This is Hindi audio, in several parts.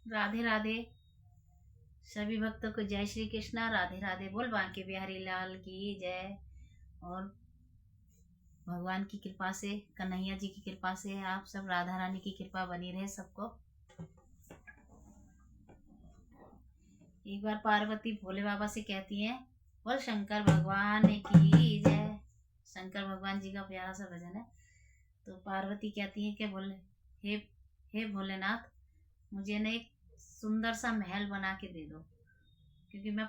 राधे राधे। सभी भक्तों को जय श्री कृष्णा। राधे राधे। बोल बांके बिहारी लाल की जय। और भगवान की कृपा से, कन्हैया जी की कृपा से, आप सब राधा रानी की कृपा बनी रहे सबको। एक बार पार्वती भोले बाबा से कहती हैं, बोल शंकर भगवान की जय। शंकर भगवान जी का प्यारा सा भजन है। तो पार्वती कहती है कि बोले, हे हे भोलेनाथ, मुझे ना एक सुंदर सा महल बना के दे दो, क्योंकि मैं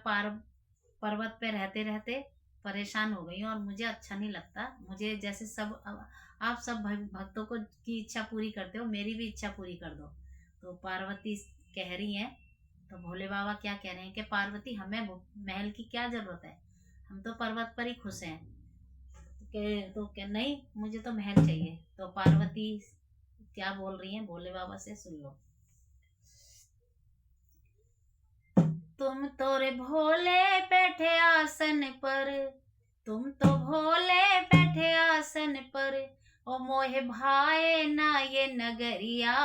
पर्वत पे रहते रहते परेशान हो गई हूँ और मुझे अच्छा नहीं लगता। मुझे जैसे सब आप सब भक्तों को की इच्छा पूरी करते हो, मेरी भी इच्छा पूरी कर दो। तो पार्वती कह रही हैं, तो भोले बाबा क्या कह रहे हैं कि पार्वती, हमें महल की क्या जरूरत है, हम तो पर्वत पर ही खुश हैं। तो क्या, नहीं मुझे तो महल चाहिए। तो पार्वती क्या बोल रही हैं भोले बाबा से, सुन लो। तुम तो रे भोले बैठे आसन पर, तुम तो भोले बैठे आसन पर, ओ मोहे भाए ना ये नगरिया,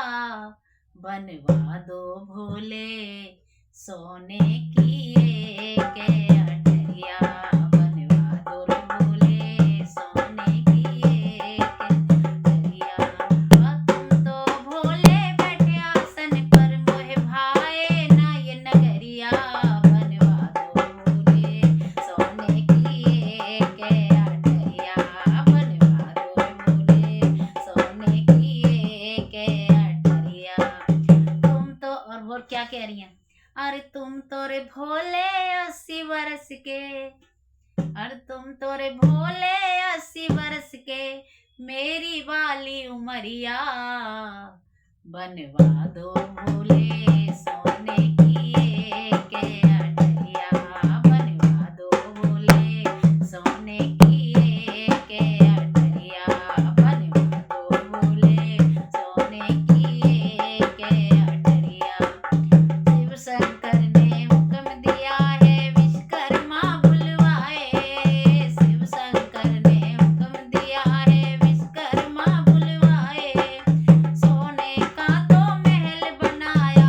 बनवा दो भोले सोने की एक अटरिया, बनवा दो रे भोले सोने की एक अटरिया। तुम तो भोले बैठे आसन पर, मोहे भाए ना ये नगरिया, बनवा दो भोले सोने की एक अटरिया, बनवा दो भोले सोने की एक अटरिया। तुम तो, और वो क्या कह रही हैं, अरे तुम तो रे भोले 80 वर्ष के, अरे तुम तो रे भोले 80 वर्ष के, मेरी वाली उमरिया, बनवा दो भोले सोने की एक अटरिया, बनवा दो भोले सोने की एक अटरिया, बनवा दो भोले सोने की एक अटरिया। शिव शंकर ने हुक्म दिया है विश्वकर्मा बुलवाए, शिव शंकर ने हुक्म दिया है विश्वकर्मा बुलवाए, सोने का तो महल बनाया,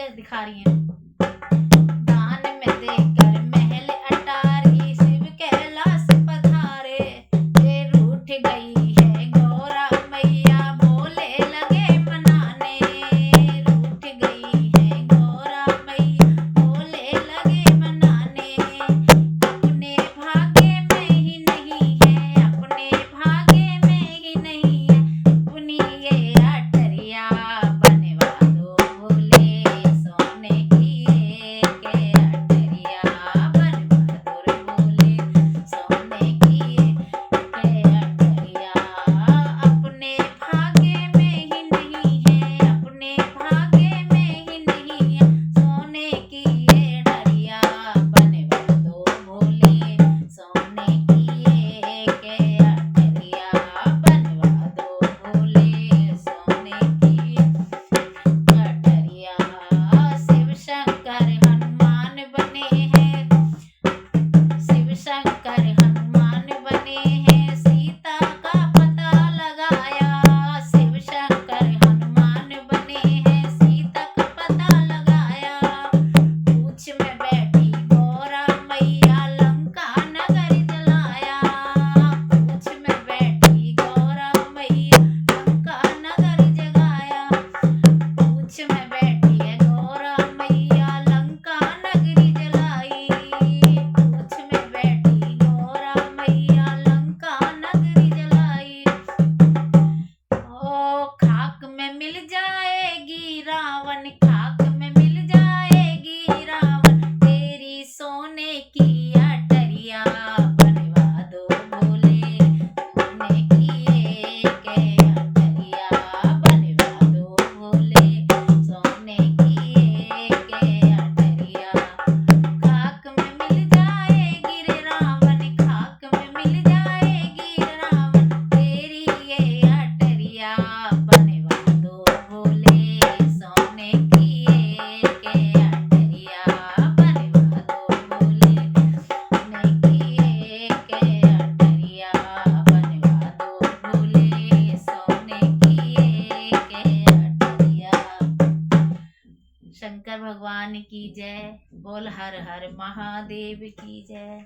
कैसे दिखा रही हैं। दान में देकर महल अटारी शिव कैलाश पधारे, ये रूठ गई है गौरा मैया भोले लगे मनाने, रूठ गई है गौरा मैया भोले लगे मनाने। अपने भाग्य में ही नहीं है, अपने भाग्य में ही नहीं है, अपनी ये अटरिया बनवा दो भोले सोने की एक अटरिया बनवा दो रे भोले सोने की एक अटरिया। अपने भाग्य में ही नहीं है, अपने भाग्य में ही नहीं है, सोने की ये डरिया बनवा दो भोले सोने की एक अटरिया बनवा दो भोले सोने की अटरिया। शिव शंकर हनुमान बने हैं, शिव शंकर हनुमान बने हैं, सीता का पता लगाया, शिव शंकर हनुमान बने हैं, सीता का पता लगाया। पूछ में बैठी गौरा मैया लंका नगर जलाया, पूछ में बैठी गौरा मैया लंका नगर जगाया, पूछ में बैठी है गौरा मैया लंका नगरी जलाई, पूछ में बैठी गौरा मैया लंका नगरी जलाई। ओ खाक में मिल जाएगी रावण, खाक में मिल जाएगी रावण, तेरी सोने की अटरिया बनवा दो भोले सोने की एक अटरिया बनवा दो भोले सोने की एक अटरिया। खाक में मिल जाएगी रे रावण, खाक में मिल जाएगी रावण, तेरी ये अटरिया बनवा दो भोले सोने की एक अटरिया बनवा दो भोले सोने की एक अटरिया बनवा दो भोले सोने की एक अटरिया। शंकर भगवान की जय, बोल हर हर महादेव की जय।